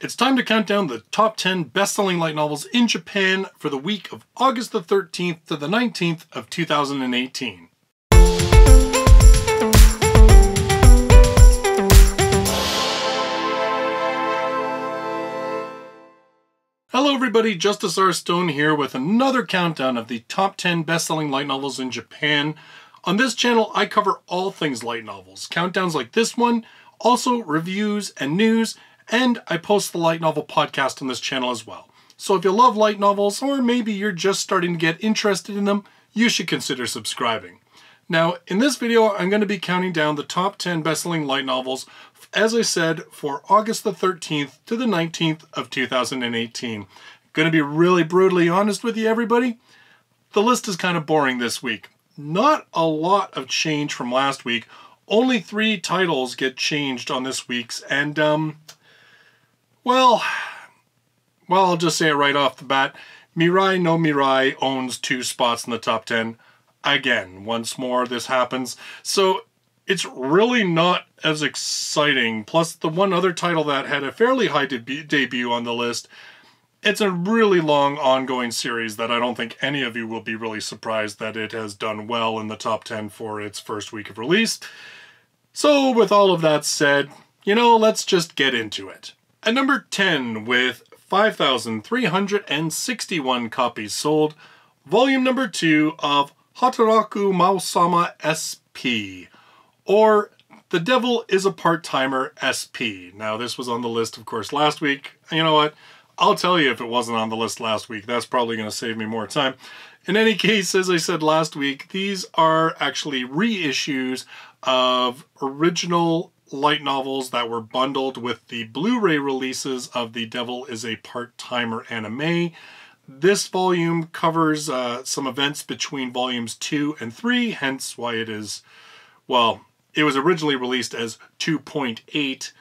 It's time to count down the top 10 best-selling light novels in Japan for the week of August the 13th to the 19th of 2018. Hello everybody, Justus R. Stone here with another countdown of the top 10 best-selling light novels in Japan. On this channel, I cover all things light novels, countdowns like this one, also reviews and news, and I post the light novel podcast on this channel as well. So if you love light novels, or maybe you're just starting to get interested in them, you should consider subscribing. Now, in this video, I'm going to be counting down the top 10 best-selling light novels, as I said, for August the 13th to the 19th of 2018. Going to be really brutally honest with you, everybody. The list is kind of boring this week. Not a lot of change from last week. Only 3 titles get changed on this week's, and, well, I'll just say it right off the bat. Mirai no Mirai owns 2 spots in the top 10. Again, once more this happens. So it's really not as exciting. Plus the one other title that had a fairly high debut on the list, it's a really long ongoing series that I don't think any of you will be really surprised that it has done well in the top 10 for its first week of release. So with all of that said, let's just get into it. At number 10, with 5,361 copies sold, volume number 2 of Hataraku Maou-sama SP, or The Devil is a Part-Timer SP. Now, this was on the list, of course, last week. You know what? I'll tell you if it wasn't on the list last week. That's probably going to save me more time. In any case, as I said last week, these are actually reissues of original light novels that were bundled with the Blu-ray releases of The Devil is a Part-Timer anime. This volume covers some events between volumes 2 and 3, hence why it is, well, it was originally released as 2.8.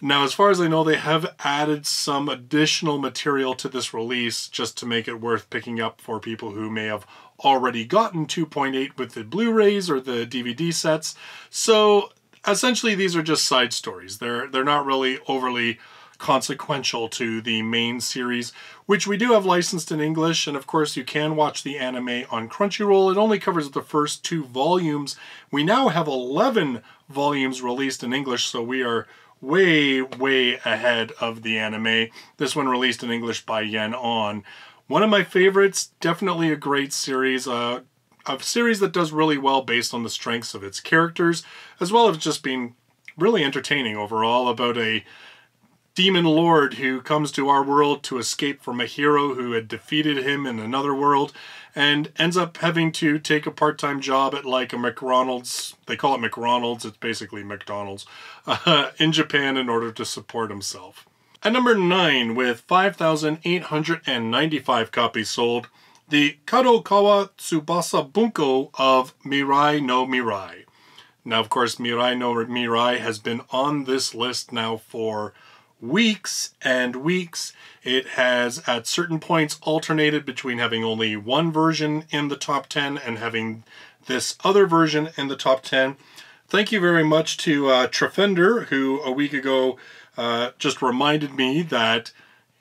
Now, as far as I know, they have added some additional material to this release just to make it worth picking up for people who may have already gotten 2.8 with the Blu-rays or the DVD sets. So essentially, these are just side stories. They're not really overly consequential to the main series, which we do have licensed in English, and of course you can watch the anime on Crunchyroll. It only covers the first 2 volumes. We now have 11 volumes released in English, so we are way ahead of the anime. This one released in English by NumberOne. One of my favorites, definitely a great series. A series that does really well based on the strengths of its characters, as well as just being really entertaining overall, about a demon lord who comes to our world to escape from a hero who had defeated him in another world, and ends up having to take a part-time job at like a McDonald's. They call it McDonald's, it's basically McDonald's, in Japan in order to support himself. At number 9, with 5,895 copies sold, the Kadokawa Tsubasa Bunko of Mirai no Mirai. Now, of course, Mirai no Mirai has been on this list now for weeks and weeks. It has, at certain points, alternated between having only one version in the top 10 and having this other version in the top 10. Thank you very much to Trefender, who a week ago just reminded me that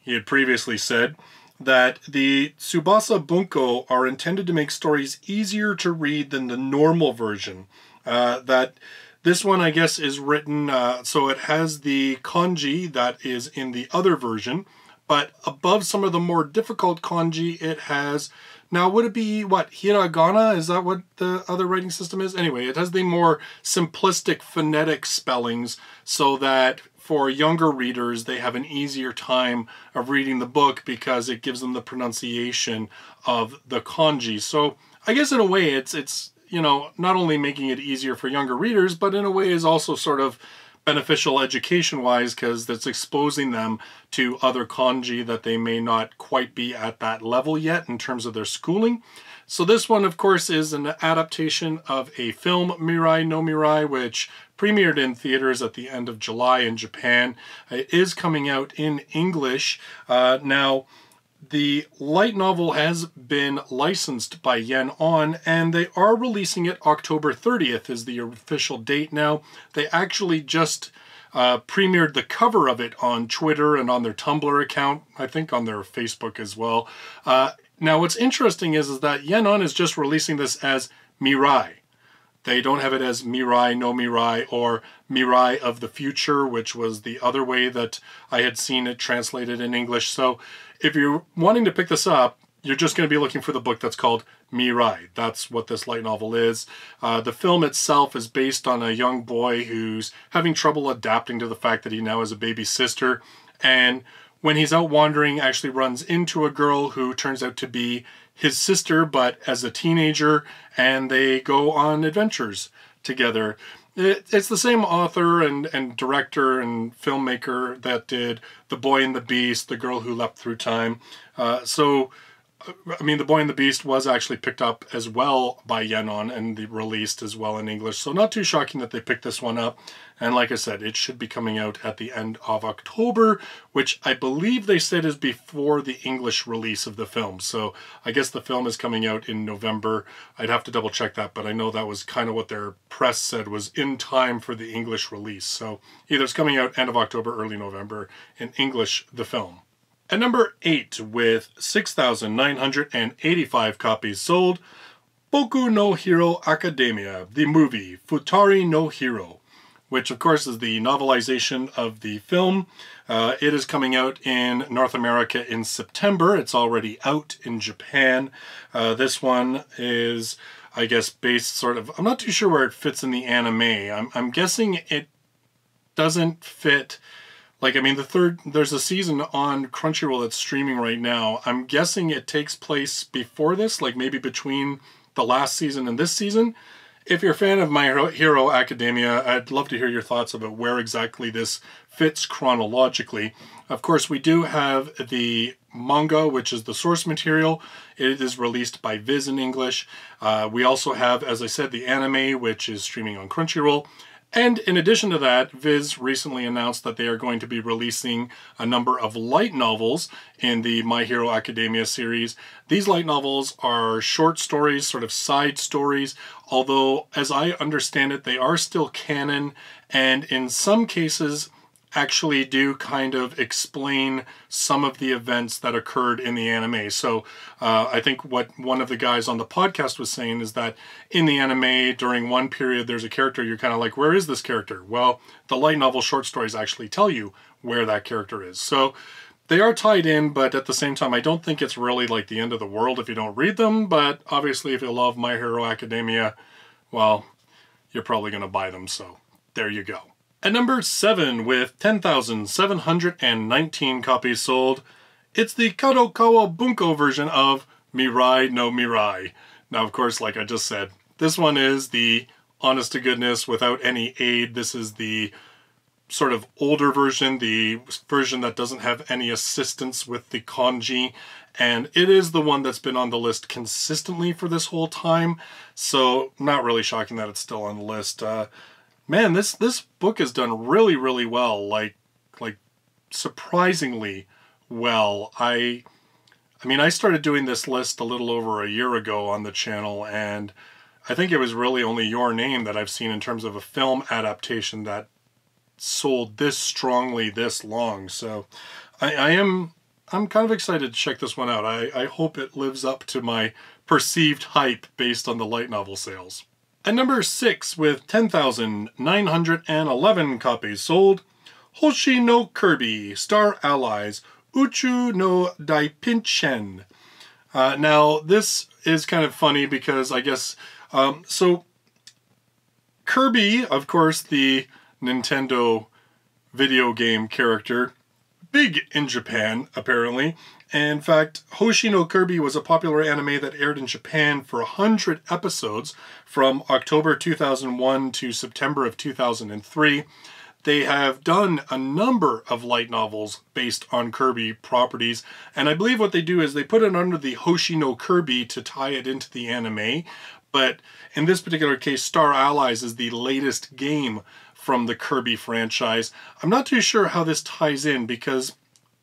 he had previously said that the Tsubasa Bunko are intended to make stories easier to read than the normal version. That this one, I guess, is written, so it has the kanji that is in the other version, but above some of the more difficult kanji, it has, now would it be, what, hiragana? Is that what the other writing system is? Anyway, it has the more simplistic phonetic spellings so that for younger readers, they have an easier time of reading the book because it gives them the pronunciation of the kanji. So I guess in a way it's not only making it easier for younger readers, but in a way is also sort of beneficial education-wise because it's exposing them to other kanji that they may not quite be at that level yet in terms of their schooling. So this one, of course, is an adaptation of a film, Mirai no Mirai, which premiered in theaters at the end of July in Japan. It is coming out in English. Now, the light novel has been licensed by NumberOne, and they are releasing it October 30th is the official date now. They actually just premiered the cover of it on Twitter and on their Tumblr account, I think on their Facebook as well. Now what's interesting is that NumberOne is just releasing this as Mirai. They don't have it as Mirai, no Mirai, or Mirai of the Future, which was the other way that I had seen it translated in English. So if you're wanting to pick this up, you're just going to be looking for the book that's called Mirai. That's what this light novel is. The film itself is based on a young boy who's having trouble adapting to the fact that he now has a baby sister. And when he's out wandering, actually runs into a girl who turns out to be his sister, but as a teenager, and they go on adventures together. It's the same author and director and filmmaker that did The Boy and the Beast, The Girl Who Leapt Through Time. I mean, The Boy and the Beast was actually picked up as well by NumberOne and released as well in English. So not too shocking that they picked this one up. And like I said, it should be coming out at the end of October, which I believe they said is before the English release of the film. So I guess the film is coming out in November. I'd have to double check that, but I know that was kind of what their press said was in time for the English release. So either it's coming out end of October, early November in English, the film. At number 8, with 6,985 copies sold, Boku no Hero Academia, the movie Futari no Hero, which of course is the novelization of the film. It is coming out in North America in September. It's already out in Japan. This one is, I guess, based sort of, I'm not too sure where it fits in the anime. I'm guessing it doesn't fit. Like, I mean, there's a season on Crunchyroll that's streaming right now. I'm guessing it takes place before this, like maybe between the last season and this season. If you're a fan of My Hero Academia, I'd love to hear your thoughts about where exactly this fits chronologically. Of course, we do have the manga, which is the source material. It is released by Viz in English. We also have, as I said, the anime, which is streaming on Crunchyroll. And in addition to that, Viz recently announced that they are going to be releasing a number of light novels in the My Hero Academia series. These light novels are short stories, sort of side stories, although as I understand it, they are still canon, and in some cases actually do kind of explain some of the events that occurred in the anime. So I think what one of the guys on the podcast was saying is that in the anime, during one period, there's a character, you're kind of like, where is this character? Well, the light novel short stories actually tell you where that character is. So they are tied in, but at the same time, I don't think it's really like the end of the world if you don't read them. But obviously, if you love My Hero Academia, well, you're probably going to buy them. So there you go. At number 7, with 10,719 copies sold, it's the Kadokawa Bunko version of Mirai no Mirai. Now, of course, like I just said, this one is the honest to goodness without any aid. This is the sort of older version, the version that doesn't have any assistance with the kanji. And it is the one that's been on the list consistently for this whole time. So not really shocking that it's still on the list. Man, this book has done really, really well, like surprisingly well. I mean, I started doing this list a little over a year ago on the channel, and I think it was really only Your Name that I've seen in terms of a film adaptation that sold this strongly this long. So I'm kind of excited to check this one out. I hope it lives up to my perceived hype based on the light novel sales. At number 6, with 10,911 copies sold, Hoshi no Kirby, Star Allies, Uchu no Daipinchen. Now, this is kind of funny because I guess, so Kirby, of course, the Nintendo video game character, big in Japan, apparently. In fact, Hoshi no Kirby was a popular anime that aired in Japan for 100 episodes from October 2001 to September of 2003. They have done a number of light novels based on Kirby properties, and I believe what they do is they put it under the Hoshi no Kirby to tie it into the anime, but in this particular case, Star Allies is the latest game from the Kirby franchise. I'm not too sure how this ties in because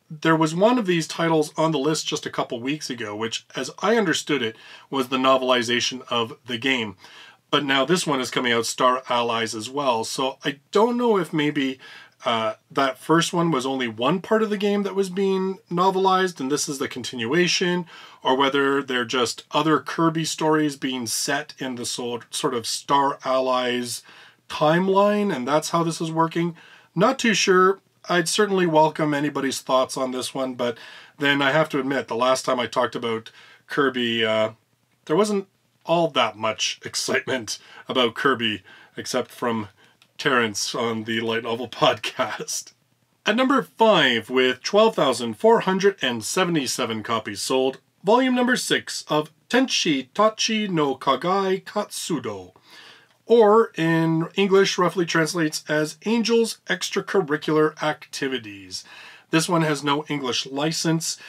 there was one of these titles on the list just a couple weeks ago, which, as I understood it, was the novelization of the game. But now this one is coming out, Star Allies, as well. So I don't know if maybe that first one was only one part of the game that was being novelized, and this is the continuation, or whether they're just other Kirby stories being set in the sort of Star Allies timeline, and that's how this is working. Not too sure. I'd certainly welcome anybody's thoughts on this one, but then I have to admit, the last time I talked about Kirby, there wasn't all that much excitement about Kirby, except from Terrence on the Light Novel podcast. At number 5, with 12,477 copies sold, volume number 6 of Tenshi Tachi no Kagai Katsudo, or in English roughly translates as Angels Extracurricular Activities. This one has no English license.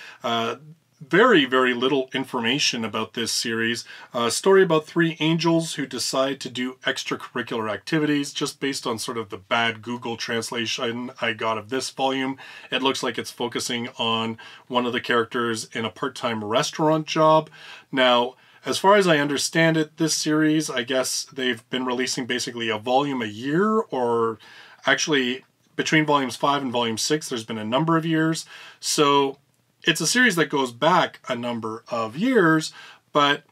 Very, very little information about this series. A story about 3 angels who decide to do extracurricular activities, just based on sort of the bad Google translation I got of this volume. It looks like it's focusing on one of the characters in a part-time restaurant job. Now, as far as I understand it, this series, I guess they've been releasing basically a volume a year, or actually between volumes 5 and volume 6, there's been a number of years. So it's a series that goes back a number of years, but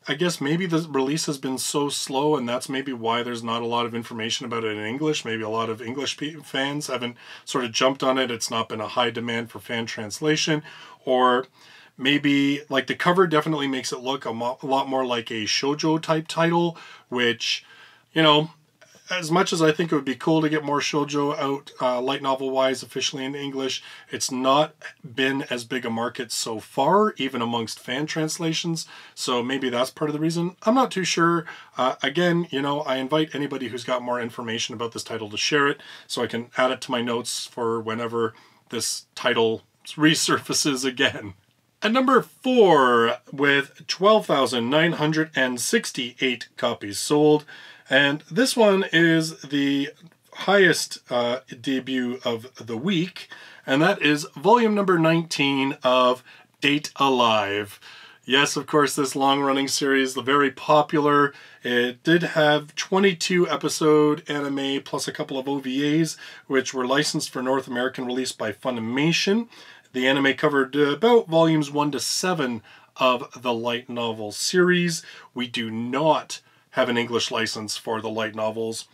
I guess maybe the release has been so slow, and that's maybe why there's not a lot of information about it in English. Maybe a lot of English fans haven't sort of jumped on it. It's not been a high demand for fan translation, or maybe like the cover definitely makes it look a lot more like a shoujo type title, which, you know, as much as I think it would be cool to get more shoujo out light novel wise officially in English, it's not been as big a market so far, even amongst fan translations. So maybe that's part of the reason. I'm not too sure. Again, you know, I invite anybody who's got more information about this title to share it, so I can add it to my notes for whenever this title resurfaces again. At number 4, with 12,968 copies sold, and this one is the highest debut of the week, and that is volume number 19 of Date Alive. Yes, of course, this long-running series, very popular. It did have 22 episode anime plus a couple of OVAs, which were licensed for North American release by Funimation. The anime covered about volumes 1 to 7 of the light novel series. We do not have an English license for the light novels.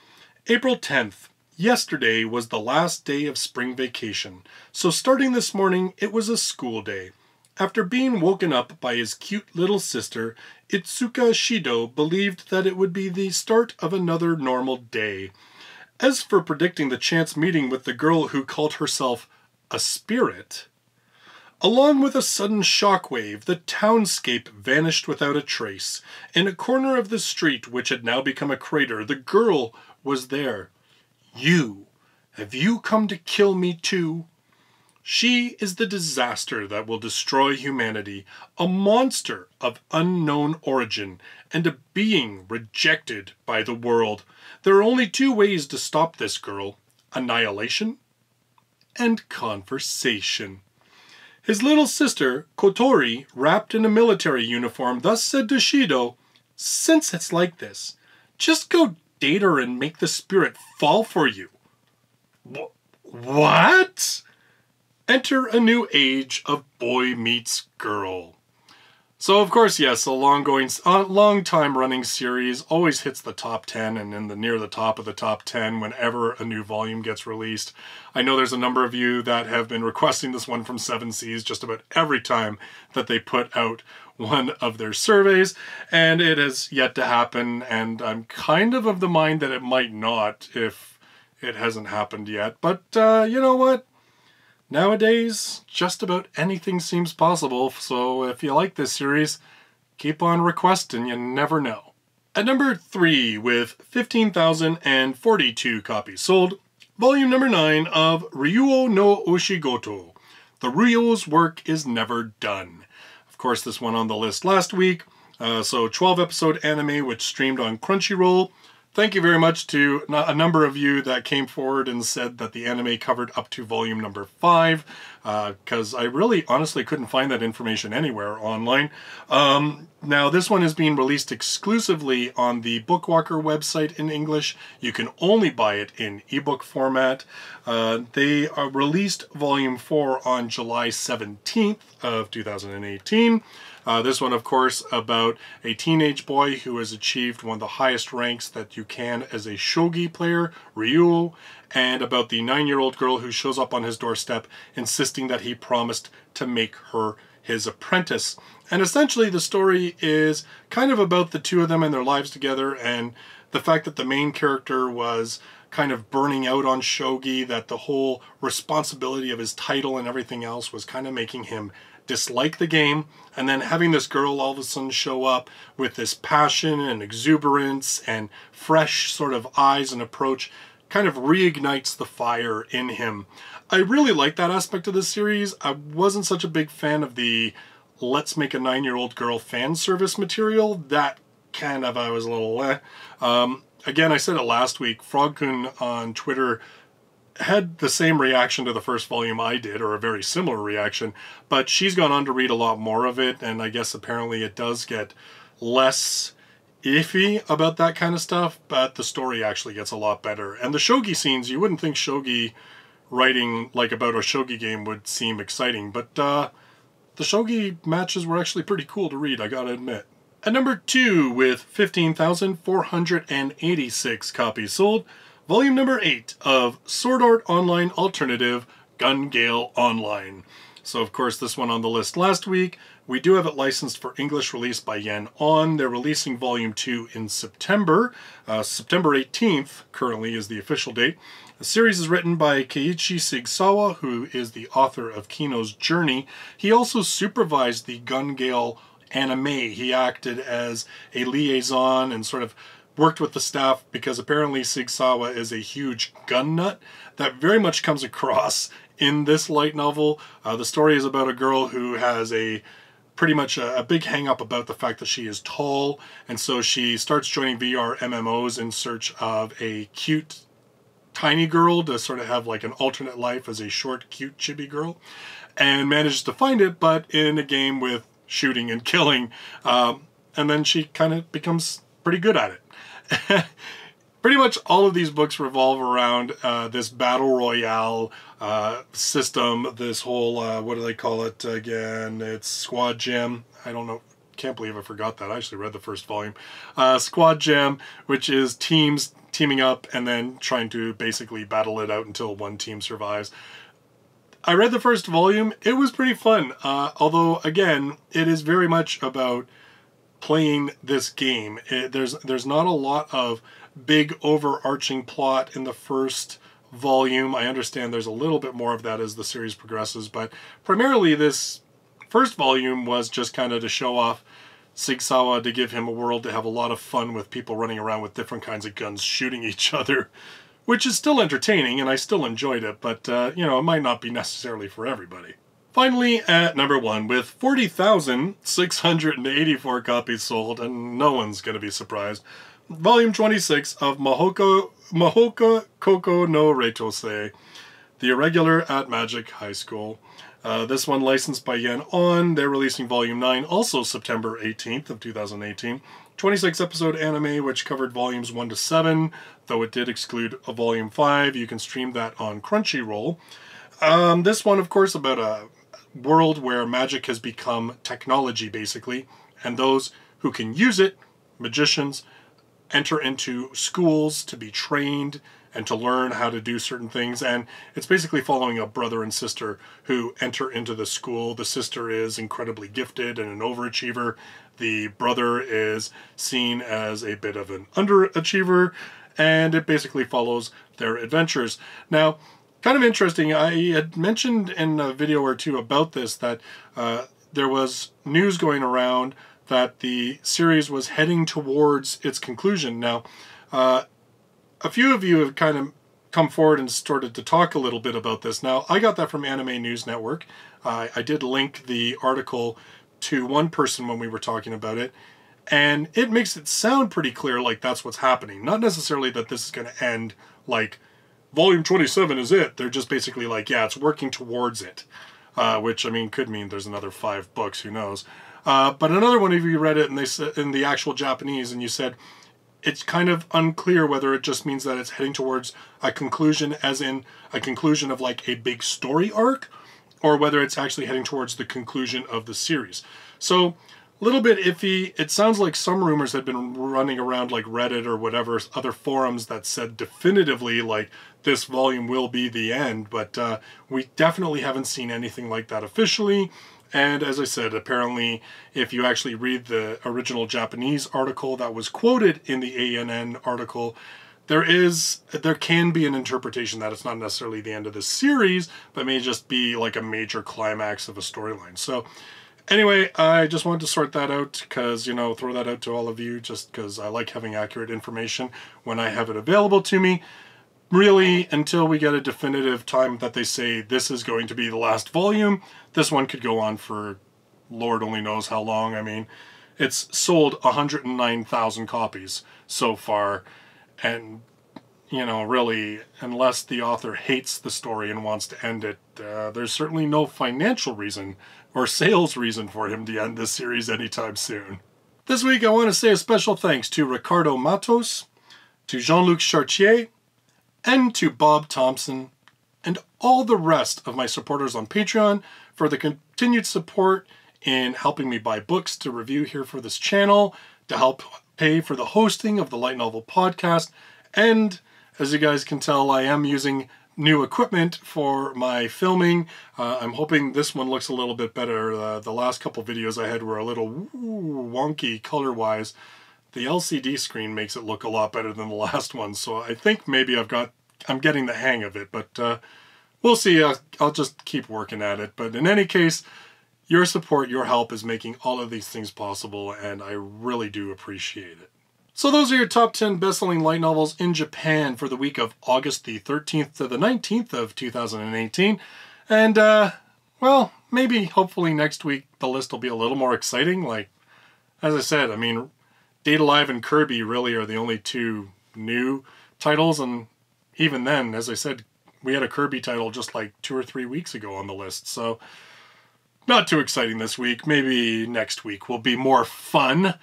April 10th, yesterday was the last day of spring vacation, so starting this morning it was a school day. After being woken up by his cute little sister, Itsuka Shido believed that it would be the start of another normal day. As for predicting the chance meeting with the girl who called herself a spirit, along with a sudden shockwave, the townscape vanished without a trace. In a corner of the street, which had now become a crater, the girl was there. "You, have you come to kill me too?" She is the disaster that will destroy humanity, a monster of unknown origin, and a being rejected by the world. There are only 2 ways to stop this girl: annihilation and conversation. His little sister, Kotori, wrapped in a military uniform, thus said to Shido, "Since it's like this, just go date her and make the spirit fall for you." What? Enter a new age of boy meets girl. So, of course, yes, a long time running series always hits the top 10 and near the top of the top 10 whenever a new volume gets released. I know there's a number of you that have been requesting this one from Seven Seas just about every time that they put out one of their surveys, and it has yet to happen, and I'm kind of the mind that it might not if it hasn't happened yet. But you know what? Nowadays, just about anything seems possible, so if you like this series, keep on requesting, you never know. At number 3, with 15,042 copies sold, volume number 9 of Ryuo no Oshigoto. The Ryo's work is never done. Of course, this one on the list last week, so 12 episode anime which streamed on Crunchyroll. Thank you very much to a number of you that came forward and said that the anime covered up to volume number 5, because I really honestly couldn't find that information anywhere online. Now this one is being released exclusively on the Bookwalker website in English. You can only buy it in ebook format. They released volume 4 on July 17th of 2018. This one, of course, about a teenage boy who has achieved one of the highest ranks that you can as a shogi player, Ryu, and about the 9-year-old girl who shows up on his doorstep insisting that he promised to make her his apprentice. And essentially the story is kind of about the two of them and their lives together, and the fact that the main character was kind of burning out on shogi, that the whole responsibility of his title and everything else was kind of making him dislike the game, and then having this girl all of a sudden show up with this passion and exuberance and fresh sort of eyes and approach kind of reignites the fire in him. I really like that aspect of the series. I wasn't such a big fan of the let's make a 9-year-old girl fan service material. That kind of, I was a little again, I said it last week, Frogkun on Twitter had the same reaction to the first volume I did, or a very similar reaction, but she's gone on to read a lot more of it, and I guess apparently it does get less iffy about that kind of stuff, but the story actually gets a lot better. And the shogi scenes, you wouldn't think shogi writing like about a shogi game would seem exciting, but the shogi matches were actually pretty cool to read, I gotta admit. At number 2, with 15,486 copies sold, volume number 8 of Sword Art Online Alternative Gun Gale Online. So of course this one on the list last week. We do have it licensed for English release by Yen-On. They're releasing volume 2 in September. September 18th currently is the official date. The series is written by Keiichi Sigsawa, who is the author of Kino's Journey. He also supervised the Gun Gale anime. He acted as a liaison and sort of worked with the staff, because apparently Sigsawa is a huge gun nut that very much comes across in this light novel. The story is about a girl who has pretty much a big hang-up about the fact that she is tall, and so she starts joining VR MMOs in search of a cute tiny girl to sort of have like an alternate life as a short, cute, chibi girl, and manages to find it, but in a game with shooting and killing, and then she kind of becomes pretty good at it. Pretty much all of these books revolve around this battle royale system, this whole, what do they call it again? It's Squad Jam. I don't know. Can't believe I forgot that. I actually read the first volume. Squad Jam, which is teams teaming up and then trying to basically battle it out until one team survives. I read the first volume. It was pretty fun. Although, again, it is very much about playing this game. There's not a lot of big overarching plot in the first volume. I understand there's a little bit more of that as the series progresses, but primarily this first volume was just kind of to show off Sigsawa, to give him a world to have a lot of fun with people running around with different kinds of guns shooting each other, which is still entertaining and I still enjoyed it, but you know, it might not be necessarily for everybody. Finally, at number 1, with 40,684 copies sold, and no one's going to be surprised, volume 26 of Mahoka Koko no Reitosei, The Irregular at Magic High School. This one licensed by Yen-On. They're releasing volume 9, also September 18th of 2018. 26-episode anime, which covered volumes 1 to 7, though it did exclude a volume 5. You can stream that on Crunchyroll. This one, of course, about a world where magic has become technology, basically, and those who can use it, magicians, enter into schools to be trained and to learn how to do certain things. And it's basically following a brother and sister who enter into the school. The sister is incredibly gifted and an overachiever. The brother is seen as a bit of an underachiever, and it basically follows their adventures. Now, kind of interesting, I had mentioned in a video or two about this that there was news going around that the series was heading towards its conclusion. Now, a few of you have kind of come forward and started to talk a little bit about this. Now, I got that from Anime News Network. I did link the article to one person when we were talking about it. And it makes it sound pretty clear like that's what's happening. Not necessarily that this is going to end like volume 27 is it. They're just basically like, yeah, it's working towards it. Which, I mean, could mean there's another 5 books, who knows. But another one of you read it and they said in the actual Japanese and you said, it's kind of unclear whether it just means that it's heading towards a conclusion, as in a conclusion of like a big story arc, or whether it's actually heading towards the conclusion of the series. So, a little bit iffy. It sounds like some rumors had been running around like Reddit or whatever, other forums that said definitively like this volume will be the end, but we definitely haven't seen anything like that officially. And as I said, apparently if you actually read the original Japanese article that was quoted in the ANN article, there can be an interpretation that it's not necessarily the end of the series, but may just be like a major climax of a storyline. So anyway, I just wanted to sort that out because, you know, throw that out to all of you just because I like having accurate information when I have it available to me. Really, until we get a definitive time that they say this is going to be the last volume, this one could go on for Lord only knows how long. I mean, it's sold 109,000 copies so far, and, you know, really, unless the author hates the story and wants to end it, there's certainly no financial reason or sales reason for him to end this series anytime soon. This week I want to say a special thanks to Ricardo Matos, to Jean-Luc Chartier, and to Bob Thompson, and all the rest of my supporters on Patreon for the continued support in helping me buy books to review here for this channel, to help pay for the hosting of the Light Novel podcast, and as you guys can tell, I am using new equipment for my filming. I'm hoping this one looks a little bit better. The last couple videos I had were a little wonky color-wise. The LCD screen makes it look a lot better than the last one, so I think maybe I'm getting the hang of it, but we'll see. I'll just keep working at it. But in any case, your support, your help is making all of these things possible, and I really do appreciate it. So those are your top 10 best-selling light novels in Japan for the week of August the 13th to the 19th of 2018. And, well, maybe, hopefully next week the list will be a little more exciting. Like, as I said, I mean, Date Alive and Kirby really are the only 2 new titles, and even then, as I said, we had a Kirby title just like 2 or 3 weeks ago on the list, so not too exciting this week. Maybe next week will be more fun.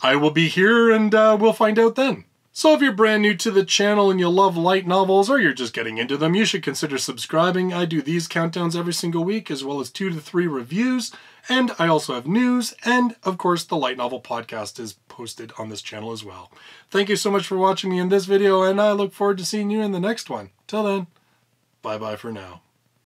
I will be here and we'll find out then. So if you're brand new to the channel and you love light novels, or you're just getting into them, you should consider subscribing. I do these countdowns every single week, as well as 2 to 3 reviews, and I also have news, and of course the Light Novel podcast is posted on this channel as well. Thank you so much for watching me in this video, and I look forward to seeing you in the next one. Till then, bye-bye for now.